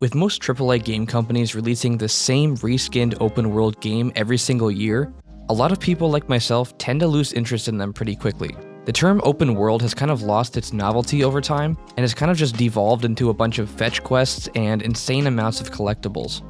With most AAA game companies releasing the same reskinned open world game every single year, a lot of people like myself tend to lose interest in them pretty quickly. The term open world has kind of lost its novelty over time and has kind of just devolved into a bunch of fetch quests and insane amounts of collectibles.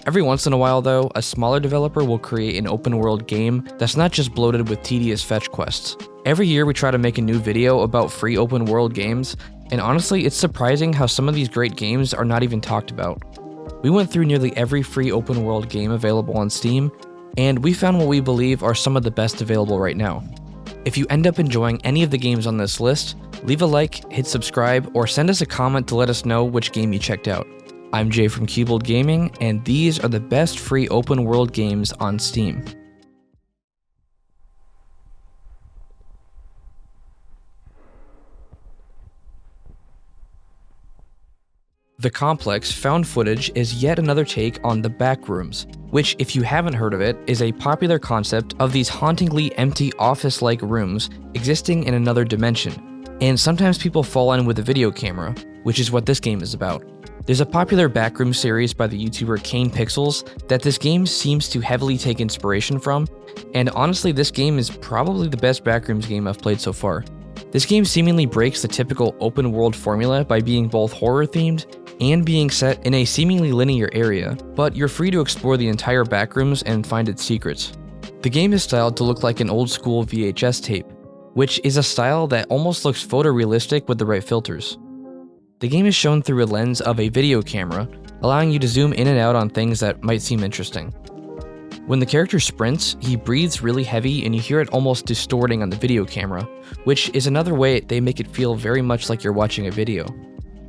Every once in a while though, a smaller developer will create an open world game that's not just bloated with tedious fetch quests. Every year we try to make a new video about free open world games, and honestly it's surprising how some of these great games are not even talked about. We went through nearly every free open world game available on Steam, and we found what we believe are some of the best available right now. If you end up enjoying any of the games on this list, leave a like, hit subscribe, or send us a comment to let us know which game you checked out. I'm Jay from Keyboard Gaming, and these are the best free open world games on Steam. The Complex found footage is yet another take on the Backrooms, which, if you haven't heard of it, is a popular concept of these hauntingly empty office-like rooms existing in another dimension. And sometimes people fall in with a video camera, which is what this game is about. There's a popular Backroom series by the YouTuber Kane Pixels that this game seems to heavily take inspiration from, and honestly this game is probably the best Backrooms game I've played so far. This game seemingly breaks the typical open world formula by being both horror themed and being set in a seemingly linear area, but you're free to explore the entire Backrooms and find its secrets. The game is styled to look like an old school VHS tape, which is a style that almost looks photorealistic with the right filters. The game is shown through a lens of a video camera, allowing you to zoom in and out on things that might seem interesting. When the character sprints, he breathes really heavy and you hear it almost distorting on the video camera, which is another way they make it feel very much like you're watching a video.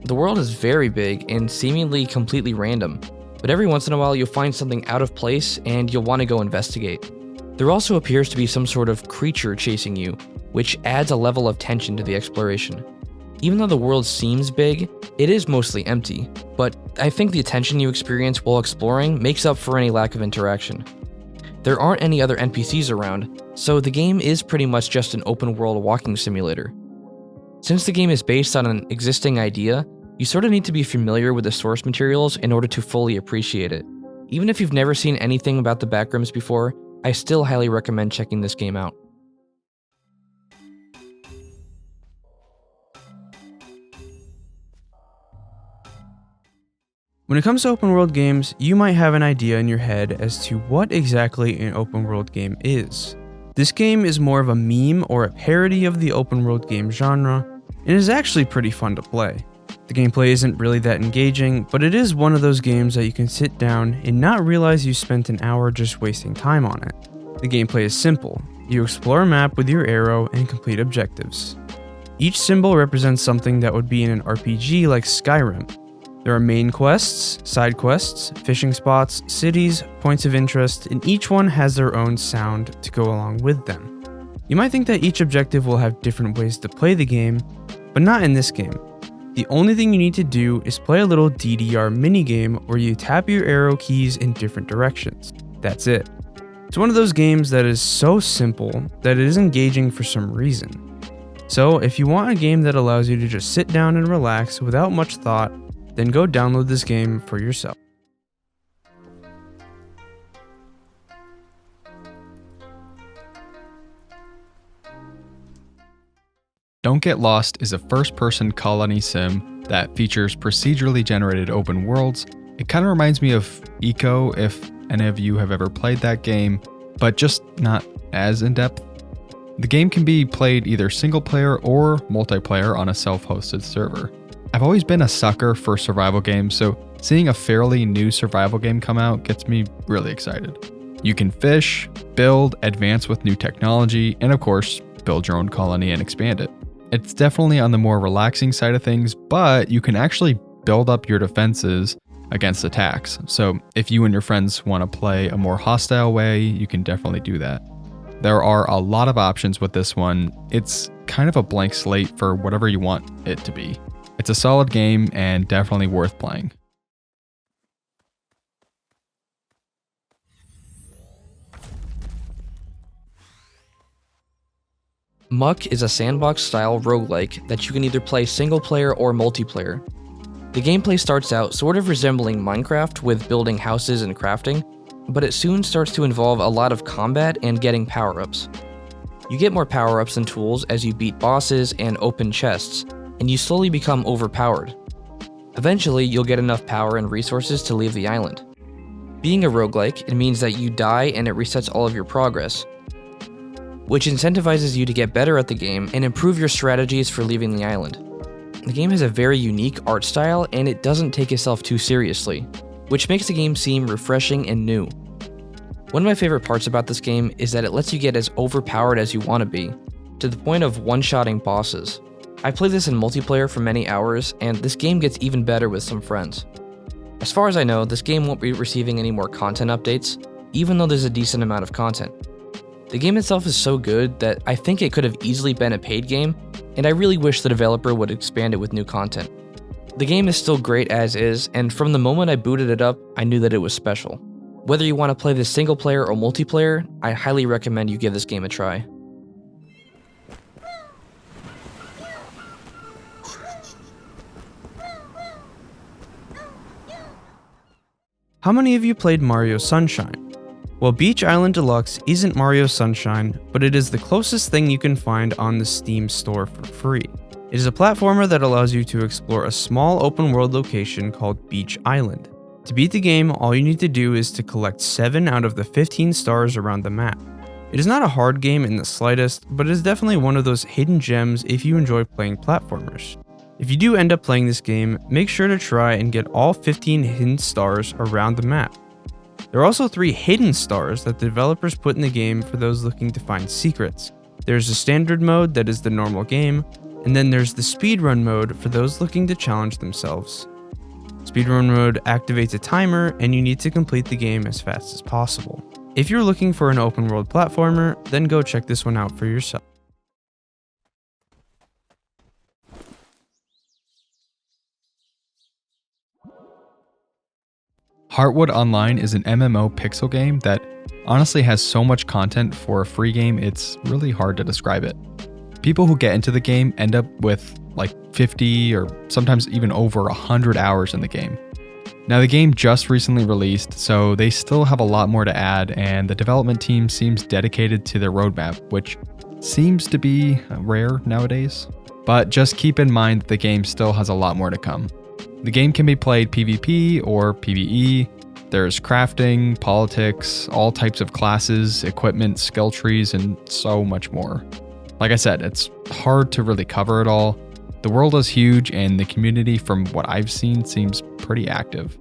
The world is very big and seemingly completely random, but every once in a while you'll find something out of place and you'll want to go investigate. There also appears to be some sort of creature chasing you, which adds a level of tension to the exploration. Even though the world seems big, it is mostly empty, but I think the attention you experience while exploring makes up for any lack of interaction. There aren't any other NPCs around, so the game is pretty much just an open world walking simulator. Since the game is based on an existing idea, you sort of need to be familiar with the source materials in order to fully appreciate it. Even if you've never seen anything about the Backrooms before, I still highly recommend checking this game out. When it comes to open world games, you might have an idea in your head as to what exactly an open world game is. This game is more of a meme or a parody of the open world game genre, and is actually pretty fun to play. The gameplay isn't really that engaging, but it is one of those games that you can sit down and not realize you spent an hour just wasting time on it. The gameplay is simple. You explore a map with your arrow and complete objectives. Each symbol represents something that would be in an RPG like Skyrim. There are main quests, side quests, fishing spots, cities, points of interest, and each one has their own sound to go along with them. You might think that each objective will have different ways to play the game, but not in this game. The only thing you need to do is play a little DDR minigame where you tap your arrow keys in different directions. That's it. It's one of those games that is so simple that it is engaging for some reason. So if you want a game that allows you to just sit down and relax without much thought, then go download this game for yourself. Don't Get Lost is a first-person colony sim that features procedurally generated open worlds. It kind of reminds me of Eco, if any of you have ever played that game, but just not as in-depth. The game can be played either single-player or multiplayer on a self-hosted server. I've always been a sucker for survival games, so seeing a fairly new survival game come out gets me really excited. You can fish, build, advance with new technology, and of course, build your own colony and expand it. It's definitely on the more relaxing side of things, but you can actually build up your defenses against attacks. So if you and your friends want to play a more hostile way, you can definitely do that. There are a lot of options with this one. It's kind of a blank slate for whatever you want it to be. It's a solid game and definitely worth playing. Muck is a sandbox-style roguelike that you can either play single-player or multiplayer. The gameplay starts out sort of resembling Minecraft with building houses and crafting, but it soon starts to involve a lot of combat and getting power-ups. You get more power-ups and tools as you beat bosses and open chests, and you slowly become overpowered. Eventually, you'll get enough power and resources to leave the island. Being a roguelike, it means that you die and it resets all of your progress, which incentivizes you to get better at the game and improve your strategies for leaving the island. The game has a very unique art style and it doesn't take itself too seriously, which makes the game seem refreshing and new. One of my favorite parts about this game is that it lets you get as overpowered as you want to be, to the point of one-shotting bosses. I played this in multiplayer for many hours, and this game gets even better with some friends. As far as I know, this game won't be receiving any more content updates, even though there's a decent amount of content. The game itself is so good that I think it could have easily been a paid game, and I really wish the developer would expand it with new content. The game is still great as is, and from the moment I booted it up, I knew that it was special. Whether you want to play this single player or multiplayer, I highly recommend you give this game a try. How many of you played Mario Sunshine? Well, Beach Island Deluxe isn't Mario Sunshine, but it is the closest thing you can find on the Steam store for free. It is a platformer that allows you to explore a small open world location called Beach Island. To beat the game, all you need to do is to collect 7 out of the 15 stars around the map. It is not a hard game in the slightest, but it is definitely one of those hidden gems if you enjoy playing platformers. If you do end up playing this game, make sure to try and get all 15 hidden stars around the map. There are also 3 hidden stars that the developers put in the game for those looking to find secrets. There's the standard mode that is the normal game, and then there's the speedrun mode for those looking to challenge themselves. Speedrun mode activates a timer and you need to complete the game as fast as possible. If you're looking for an open world platformer, then go check this one out for yourself. Heartwood Online is an MMO pixel game that honestly has so much content for a free game, it's really hard to describe it. People who get into the game end up with like 50 or sometimes even over 100 hours in the game. Now the game just recently released, so they still have a lot more to add, and the development team seems dedicated to their roadmap, which seems to be rare nowadays. But just keep in mind that the game still has a lot more to come. The game can be played PvP or PvE. There's crafting, politics, all types of classes, equipment, skill trees, and so much more. Like I said, it's hard to really cover it all. The world is huge and the community, from what I've seen, seems pretty active.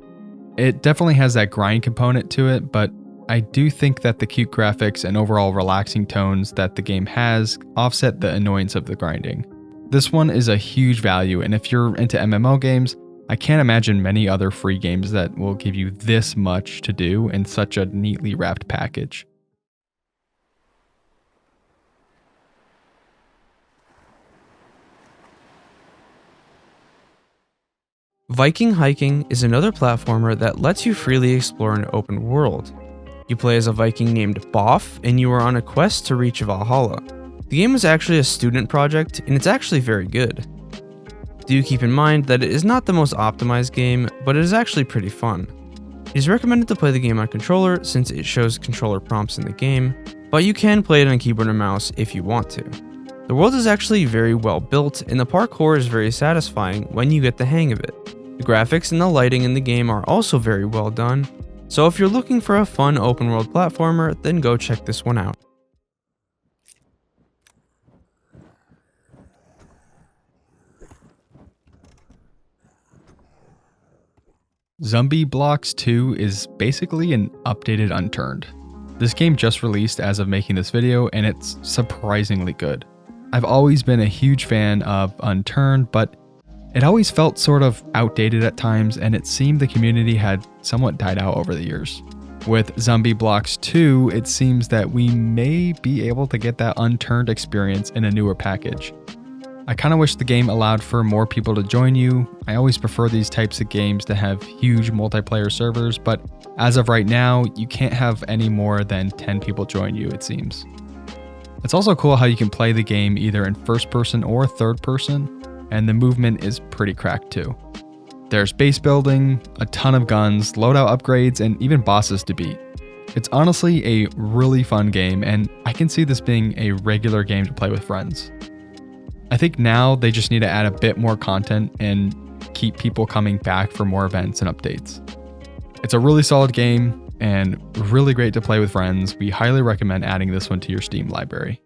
It definitely has that grind component to it, but I do think that the cute graphics and overall relaxing tones that the game has offset the annoyance of the grinding. This one is a huge value, and if you're into MMO games, I can't imagine many other free games that will give you this much to do in such a neatly wrapped package. Viking Hiking is another platformer that lets you freely explore an open world. You play as a Viking named Boff, and you are on a quest to reach Valhalla. The game is actually a student project, and it's actually very good. Do keep in mind that it is not the most optimized game, but it is actually pretty fun. It is recommended to play the game on controller since it shows controller prompts in the game, but you can play it on keyboard and mouse if you want to. The world is actually very well built, and the parkour is very satisfying when you get the hang of it. The graphics and the lighting in the game are also very well done, so if you're looking for a fun open world platformer, then go check this one out. Zombie Blocks 2 is basically an updated Unturned. This game just released as of making this video, and it's surprisingly good. I've always been a huge fan of Unturned, but it always felt sort of outdated at times, and it seemed the community had somewhat died out over the years. With Zombie Blocks 2, it seems that we may be able to get that Unturned experience in a newer package. I kind of wish the game allowed for more people to join you. I always prefer these types of games to have huge multiplayer servers, but as of right now, you can't have any more than 10 people join you, it seems. It's also cool how you can play the game either in first person or third person, and the movement is pretty cracked too. There's base building, a ton of guns, loadout upgrades, and even bosses to beat. It's honestly a really fun game, and I can see this being a regular game to play with friends. I think now they just need to add a bit more content and keep people coming back for more events and updates. It's a really solid game and really great to play with friends. We highly recommend adding this one to your Steam library.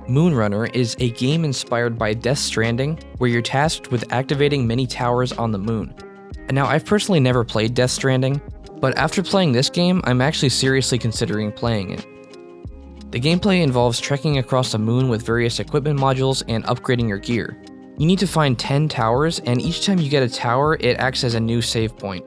Moonrunner is a game inspired by Death Stranding, where you're tasked with activating many towers on the moon. And now, I've personally never played Death Stranding, but after playing this game, I'm actually seriously considering playing it. The gameplay involves trekking across the moon with various equipment modules and upgrading your gear. You need to find 10 towers, and each time you get a tower, it acts as a new save point.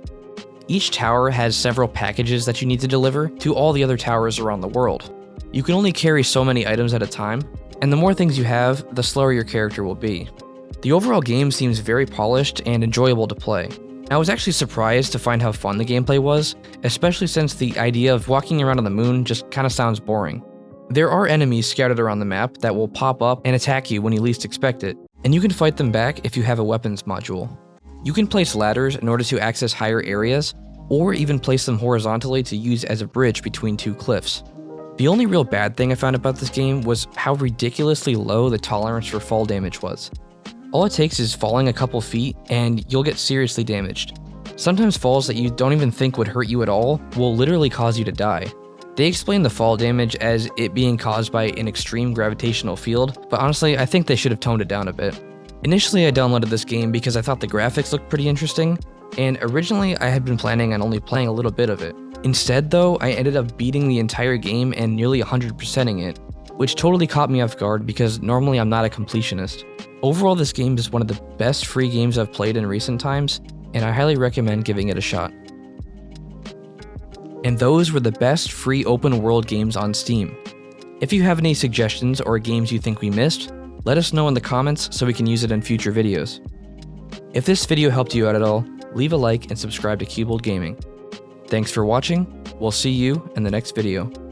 Each tower has several packages that you need to deliver to all the other towers around the world. You can only carry so many items at a time, and the more things you have, the slower your character will be. The overall game seems very polished and enjoyable to play. I was actually surprised to find how fun the gameplay was, especially since the idea of walking around on the moon just kinda sounds boring. There are enemies scattered around the map that will pop up and attack you when you least expect it, and you can fight them back if you have a weapons module. You can place ladders in order to access higher areas, or even place them horizontally to use as a bridge between two cliffs. The only real bad thing I found about this game was how ridiculously low the tolerance for fall damage was. All it takes is falling a couple feet and you'll get seriously damaged. Sometimes falls that you don't even think would hurt you at all will literally cause you to die. They explain the fall damage as it being caused by an extreme gravitational field, but honestly, I think they should have toned it down a bit. Initially, I downloaded this game because I thought the graphics looked pretty interesting, and originally I had been planning on only playing a little bit of it. Instead though, I ended up beating the entire game and nearly 100%ing it, which totally caught me off guard because normally I'm not a completionist. Overall, this game is one of the best free games I've played in recent times, and I highly recommend giving it a shot. And those were the best free open world games on Steam. If you have any suggestions or games you think we missed, let us know in the comments so we can use it in future videos. If this video helped you out at all, leave a like and subscribe to Cubold Gaming. Thanks for watching, we'll see you in the next video.